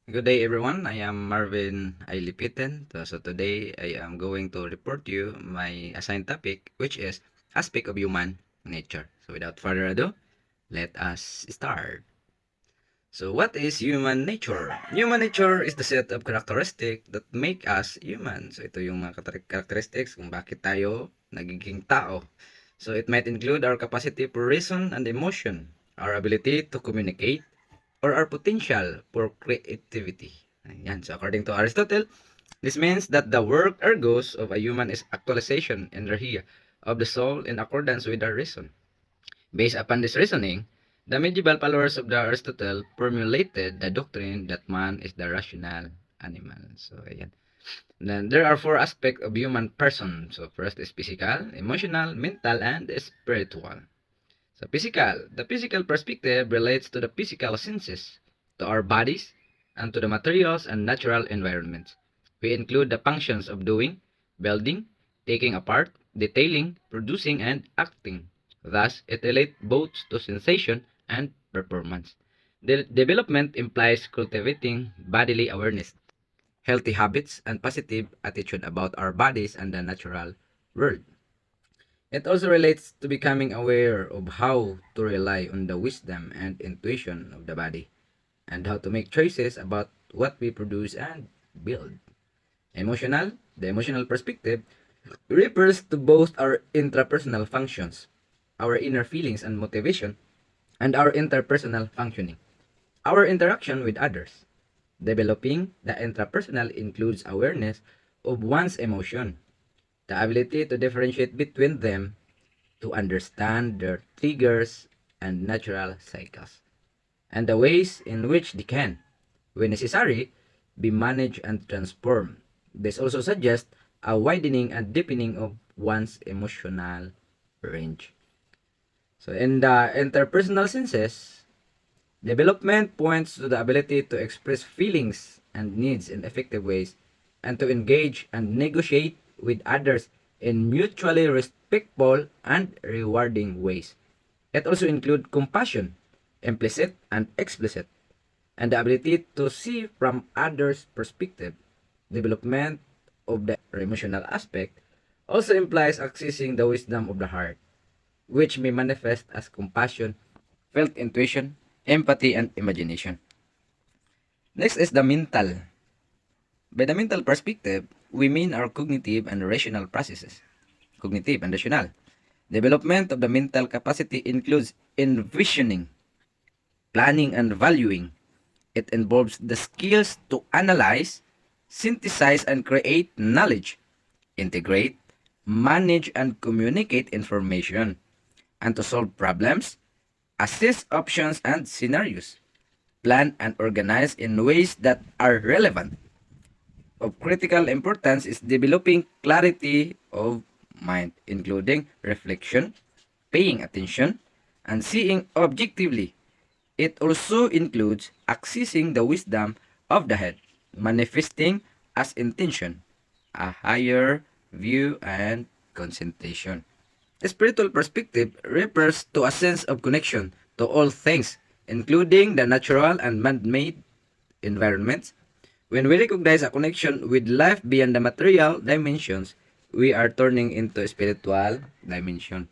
Good day, everyone. I am Marvin Ailipiten. So today I am going to report to you my assigned topic, which is aspect of human nature. So without further ado, let us start. So what is human nature? Human nature is the set of characteristics that make us human. So ito yung mga characteristics kung bakit tayo nagiging tao. So it might include our capacity for reason and emotion, our ability to communicate, or our potential for creativity. Ayan. So according to Aristotle, this means that the work or goals of a human is actualization and energy of the soul in accordance with our reason. Based upon this reasoning, the medieval followers of the Aristotle formulated the doctrine that man is the rational animal. So ayan. Then there are four aspects of human person. So first is physical, emotional, mental, and spiritual. So the physical perspective relates to the physical senses, to our bodies, and to the materials and natural environments. We include the functions of doing, building, taking apart, detailing, producing, and acting. Thus, it relates both to sensation and performance. The development implies cultivating bodily awareness, healthy habits, and positive attitude about our bodies and the natural world. It also relates to becoming aware of how to rely on the wisdom and intuition of the body and how to make choices about what we produce and build. The emotional perspective, refers to both our intrapersonal functions, our inner feelings and motivation, and our interpersonal functioning, our interaction with others. Developing the intrapersonal includes awareness of one's emotion, the ability to differentiate between them, to understand their triggers and natural cycles, and the ways in which they can, when necessary, be managed and transformed. This also suggests a widening and deepening of one's emotional range. So, in the interpersonal senses, development points to the ability to express feelings and needs in effective ways and to engage and negotiate with others in mutually respectful and rewarding ways. It also includes compassion, implicit and explicit, and the ability to see from others' perspective. Development of the emotional aspect also implies accessing the wisdom of the heart, which may manifest as compassion, felt intuition, empathy, and imagination. Next is the mental. By the mental perspective, we mean our cognitive and rational processes. Cognitive and rational. Development of the mental capacity includes envisioning, planning, and valuing. It involves the skills to analyze, synthesize, and create knowledge, integrate, manage, and communicate information, and to solve problems, assess options and scenarios, plan and organize in ways that are relevant. Of critical importance is developing clarity of mind, including reflection, paying attention, and seeing objectively. It also includes accessing the wisdom of the head, manifesting as intention, a higher view and concentration. The spiritual perspective refers to a sense of connection to all things, including the natural and man-made environments. When we recognize a connection with life beyond the material dimensions, we are turning into a spiritual dimension.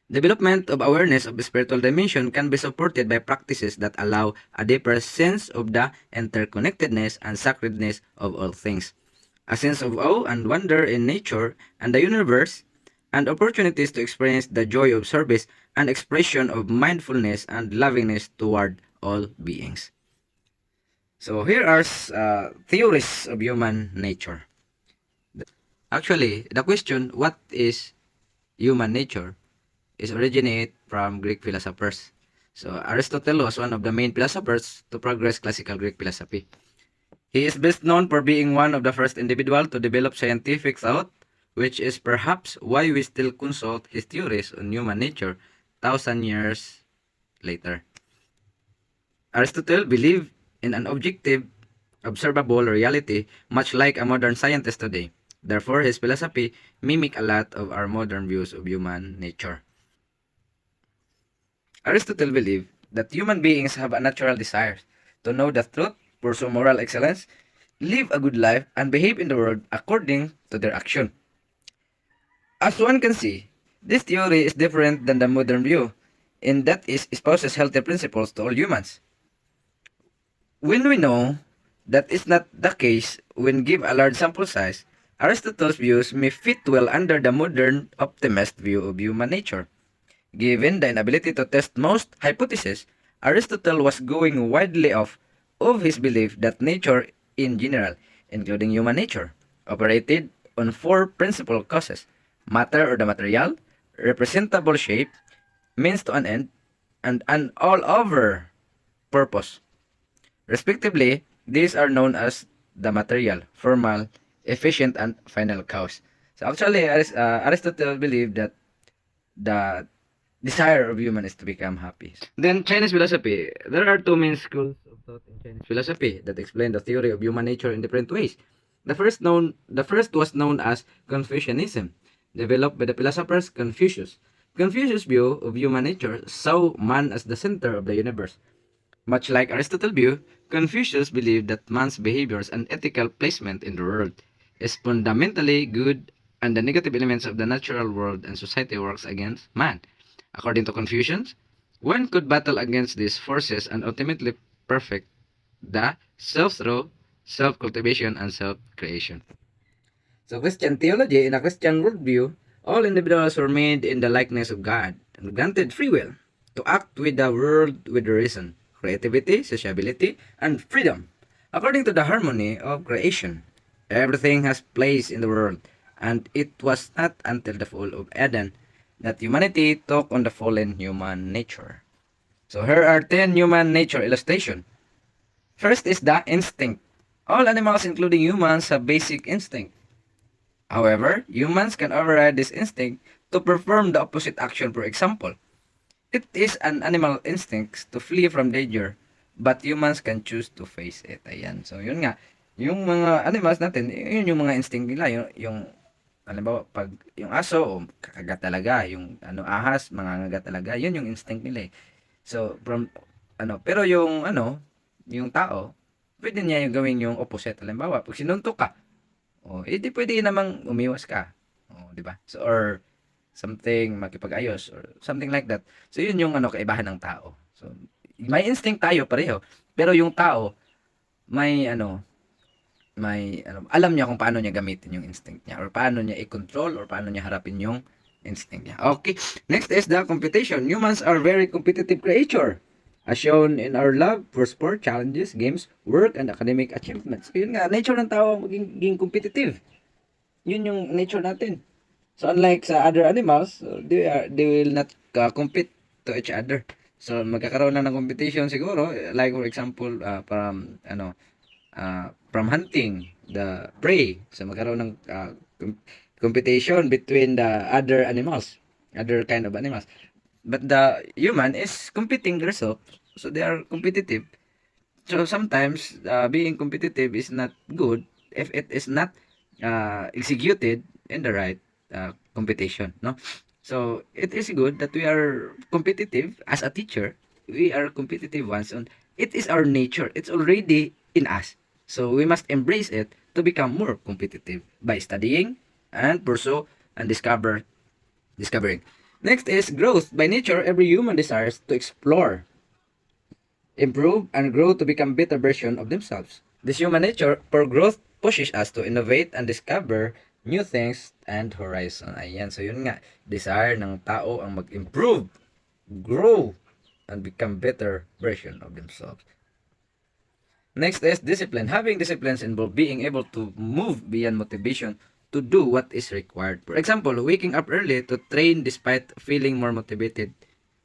Development of awareness of the spiritual dimension can be supported by practices that allow a deeper sense of the interconnectedness and sacredness of all things, a sense of awe and wonder in nature and the universe, and opportunities to experience the joy of service and expression of mindfulness and lovingness toward all beings. So here are theories of human nature. Actually, the question, what is human nature, is originate from Greek philosophers. So Aristotle was one of the main philosophers to progress classical Greek philosophy. He is best known for being one of the first individuals to develop scientific thought, which is perhaps why we still consult his theories on human nature 1,000 years later. Aristotle believed in an objective, observable reality, much like a modern scientist today. Therefore, his philosophy mimic a lot of our modern views of human nature. Aristotle believed that human beings have a natural desire to know the truth pursue moral excellence, live a good life, and behave in the world according to their action. As one can see, this theory is different than the modern view, in that it espouses healthy principles to all humans. When we know that is not the case when give a large sample size, Aristotle's views may fit well under the modern optimist view of human nature. Given the inability to test most hypotheses, Aristotle was going widely off of his belief that nature in general, including human nature, operated on four principal causes: matter or the material, representable shape, means to an end, and an all-over purpose. Respectively, these are known as the material, formal, efficient, and final cause. So actually, Aristotle believed that the desire of human is to become happy. Then Chinese philosophy. There are two main schools of thought in Chinese philosophy that explain the theory of human nature in different ways. The first was known as Confucianism, developed by the philosophers Confucius. Confucius' view of human nature saw man as the center of the universe. Much like Aristotle's view, Confucius believed that man's behaviors and ethical placement in the world is fundamentally good and the negative elements of the natural world and society works against man. According to Confucius, one could battle against these forces and ultimately perfect the self-through, self-cultivation, and self-creation. So Christian theology, in a Christian worldview, all individuals were made in the likeness of God and granted free will to act with the world with reason, creativity, sociability, and freedom. According to the harmony of creation, everything has place in the world, and it was not until the fall of Eden that humanity took on the fallen human nature. So here are 10 human nature illustration. First is the instinct. All animals, including humans, have basic instinct. However, humans can override this instinct to perform the opposite action. For example, it is an animal instinct to flee from danger, but humans can choose to face it. Ayan. So, yun nga. Yung mga animals natin, yun yung mga instinct nila. Yung halimbawa, pag yung aso, kakagat talaga. Yung ahas, mangangagat talaga. Yun yung instinct nila eh. So, pero yung tao, pwede niya yung gawin yung opposite. Halimbawa, pag sinuntok ka, di pwede namang umiwas ka. Di ba? So, or something makipag-ayos or something like that. So, yun yung kaibahan ng tao. So, may instinct tayo pareho. Pero yung tao, alam niya kung paano niya gamitin yung instinct niya or paano niya i-control or paano niya harapin yung instinct niya. Okay. Next is the competition. Humans are very competitive creature. As shown in our love for sport, challenges, games, work, and academic achievements. So, yun nga, nature ng tao maging competitive. Yun yung nature natin. So unlike sa other animals, they will not compete to each other. So magkakaroon na ng competition siguro, like for example from hunting the prey. So magkaroon ng competition between the other animals, other kind of animals. But the human is competing themselves, so they are competitive. So sometimes being competitive is not good if it is not executed in the right competition, no? So it is good that we are competitive as a teacher. We are competitive ones, and it is our nature. It's already in us. So we must embrace it to become more competitive by studying and pursue and discovering. Next is growth. By nature, every human desires to explore, improve, and grow to become better version of themselves. This human nature for growth pushes us to innovate and discover new things and horizon. Ayan. So, yun nga. Desire ng tao ang mag-improve, grow, and become better version of themselves. Next is discipline. Having disciplines involve being able to move beyond motivation to do what is required. For example, waking up early to train despite feeling more motivated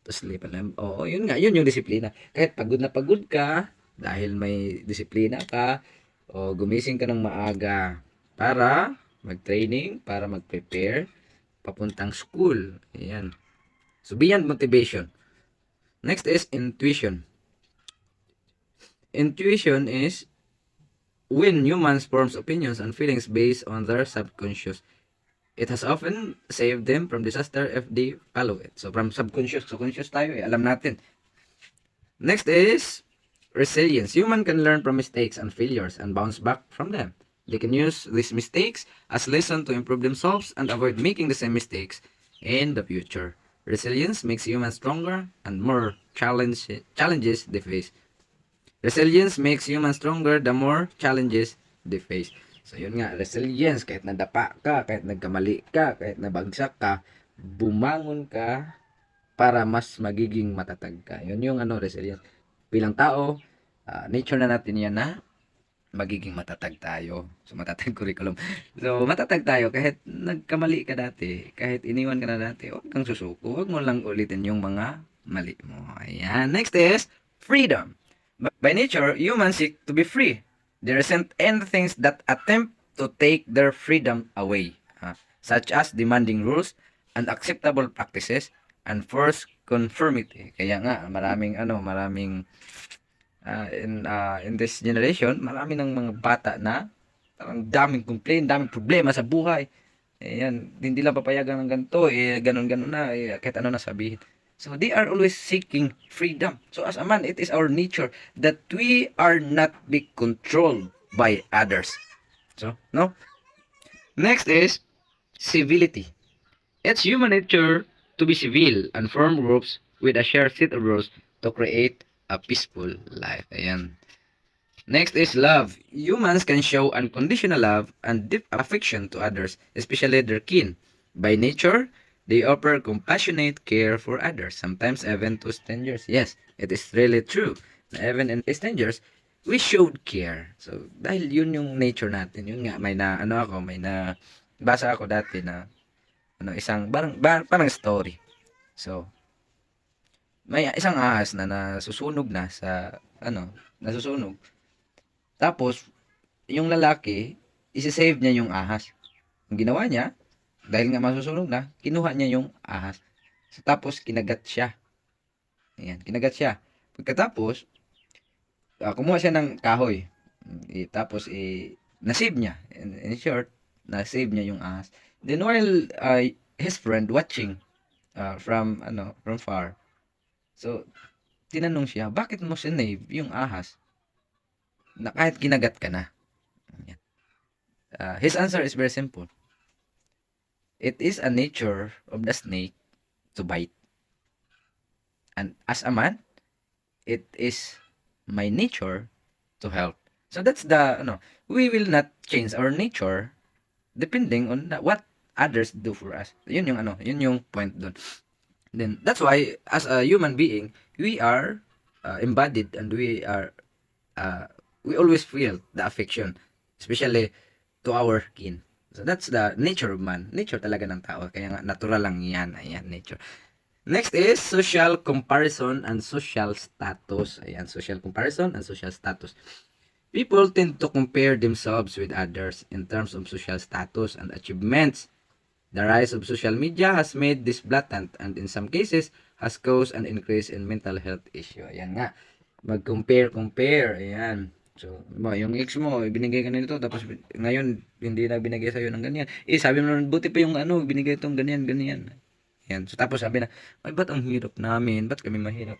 to sleep. Oo, yun nga. Yun yung disiplina. Kahit pagod na pagod ka, dahil may disiplina ka, o gumising ka ng maaga para mag-training, para mag-prepare, papuntang school. Ayan. So, beyond motivation. Next is intuition. Intuition is when humans forms opinions and feelings based on their subconscious. It has often saved them from disaster if they follow it. So, from subconscious to conscious tayo, alam natin. Next is resilience. Human can learn from mistakes and failures and bounce back from them. They can use these mistakes as lesson to improve themselves and avoid making the same mistakes in the future. Resilience makes humans stronger and more challenges they face. Resilience makes humans stronger the more challenges they face. So yun nga, resilience, kahit nadapa ka, kahit nagkamali ka, kahit nabagsak ka, bumangon ka para mas magiging matatag ka. Yun yung resilience. Bilang tao, nature na natin yan na magiging matatag tayo. So, matatag curriculum. So, matatag tayo kahit nagkamali ka dati, kahit iniwan ka na dati, huwag kang susuko. Huwag mo lang ulitin yung mga mali mo. Ayan. Next is freedom. By nature, humans seek to be free. They resent any things that attempt to take their freedom away, such as demanding rules, unacceptable practices, and forced conformity. Kaya nga, maraming in this generation, marami ng mga bata na parang daming complain, daming problema sa buhay. Ayan, hindi lang papayagan ng ganito, ganun-ganun na, kahit ano na sabihin. So, they are always seeking freedom. So, as a man, it is our nature that we are not be controlled by others. So, no? Next is civility. It's human nature to be civil and form groups with a shared set of rules to create a peaceful life. Ayan. Next is love. Humans can show unconditional love and deep affection to others, especially their kin. By nature, they offer compassionate care for others, sometimes even to strangers. Yes, it is really true. Even in strangers, we showed care. So, dahil yun yung nature natin. Yun nga, may na basa ako dati na isang parang story. So, may isang ahas na nasusunog na sa nasusunog. Tapos yung lalaki, isi-save niya yung ahas. Ang ginawa niya, dahil nga masusunog na, kinuha niya yung ahas. So, tapos kinagat siya. Ayan, kinagat siya. Pagkatapos, kumuha siya ng kahoy. Tapos na-save niya. In short, na-save niya yung ahas. Then while his friend watching from far. So, tinanong siya, bakit mo sinave yung ahas na kahit kinagat ka na? His answer is very simple. It is a nature of the snake to bite. And as a man, it is my nature to help. So that's we will not change our nature depending on what others do for us. Yun yung point doon. Then that's why as a human being, we are embodied and we always feel the affection, especially to our kin. So that's the nature of man. Nature talaga ng tao. Kaya nga natural lang yan. Ayan, nature. Next is social comparison and social status. Ayan, social comparison and social status. People tend to compare themselves with others in terms of social status and achievements. The rise of social media has made this blatant and in some cases has caused an increase in mental health issue. Ayan nga, mag-compare. Ayan. So, yung ex mo, binigay ka na nito, tapos ngayon, hindi na binigay sa'yo ng ganyan. Sabi mo na, buti pa yung binigay itong ganyan. Ayan. So, tapos sabi na, ay, ba't ang hirap namin? Ba't kami mahirap?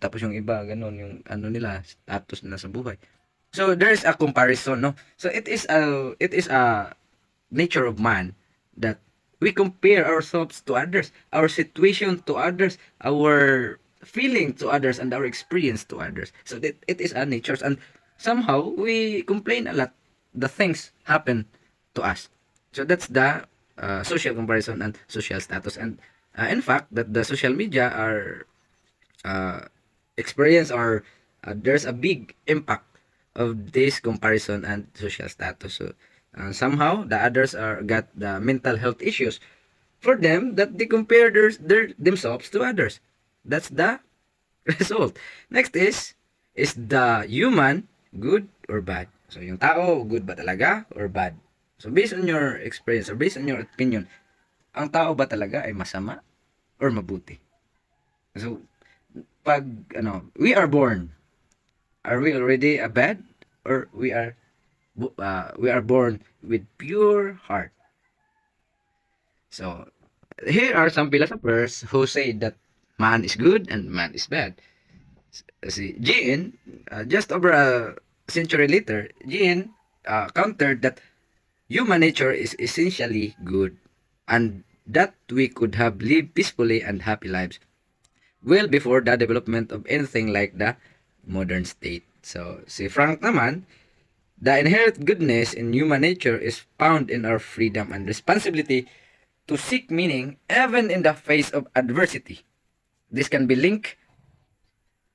Tapos yung iba, ganun, yung nila, status nila sa buhay. So, there's a comparison, no? So, it is a nature of man that we compare ourselves to others, our situation to others, our feeling to others, and our experience to others. So that it is our nature, and somehow we complain a lot. The things happen to us. So that's the social comparison and social status, and in fact, that the social media are experience or there's a big impact of this comparison and social status. So somehow the others got the mental health issues for them that they compare themselves to others. That's the result. Next is the human good or bad? So yung tao, good ba talaga or bad? So based on your experience or based on your opinion, ang tao ba talaga ay masama or mabuti? So pag we are born, are we already a bad or we are born with pure heart? So here are some philosophers who say that man is good and man is bad. See, Jean, just over a century later, Jean countered that human nature is essentially good and that we could have lived peacefully and happy lives well before the development of anything like the modern state. So, si Frank naman, the inherent goodness in human nature is found in our freedom and responsibility to seek meaning even in the face of adversity. This can be linked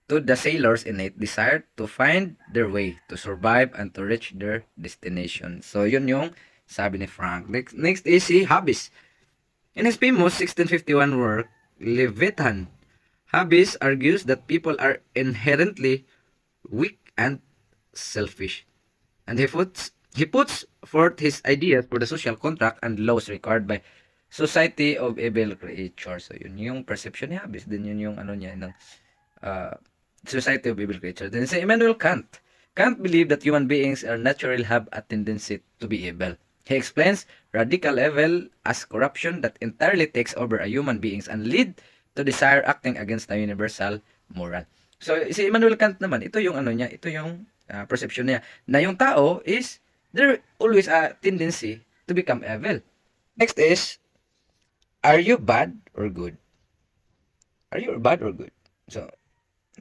to the sailors' innate desire to find their way, to survive, and to reach their destination. So, yun yung sabi ni Frank. Next is si Hobbes. In his famous 1651 work, Leviathan, Hobbes argues that people are inherently weak and selfish. And he puts forth his ideas for the social contract and laws required by society of evil creatures. So, yun yung perception ni Hobbes. Then yun yung ano niya ng uh, society of evil creatures. Then si Immanuel Kant. Kant believed that human beings are naturally have a tendency to be evil. He explains radical evil as corruption that entirely takes over a human beings and lead to desire acting against the universal moral. So si Immanuel Kant naman, ito yung ano niya, ito yung perception niya na yung tao is there always a tendency to become evil. Next is, are you bad or good? Are you bad or good? So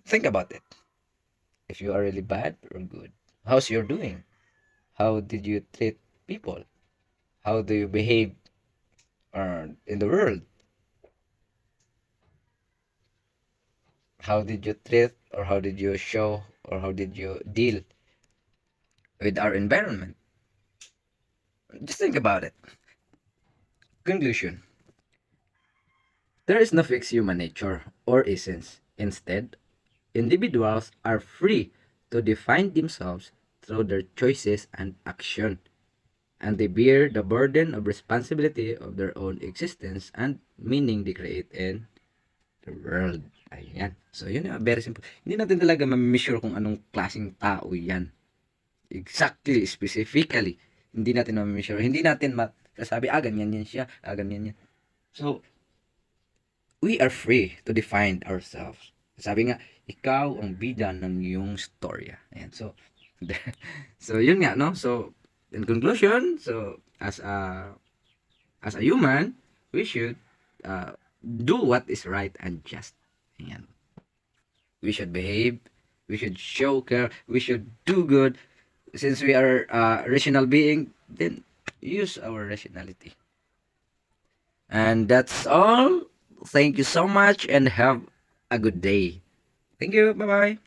think about it. If you are really bad or good, how's your doing? How did you treat people? How do you behave in the world? How did you treat or how did you show or how did you deal with our environment? Just think about it. Conclusion. There is no fixed human nature or essence. Instead, individuals are free to define themselves through their choices and action, and they bear the burden of responsibility of their own existence and meaning they create in the world. Ayan. So, yun yung very simple. Hindi natin talaga ma-measure kung anong klaseng tao yan. Exactly, specifically. Hindi natin ma-measure. Hindi natin masasabi, ganyan yan siya, ganyan yan. So, we are free to define ourselves. Sabi nga, ikaw ang bida ng iyong storya. Ayan. So, so yun nga, no? So, in conclusion, so, as a human, we should do what is right and just. Ayan. We should behave, we should show care, we should do good. Since we are rational being, then use our rationality. And that's all. Thank you so much and have a good day. Thank you. Bye-bye.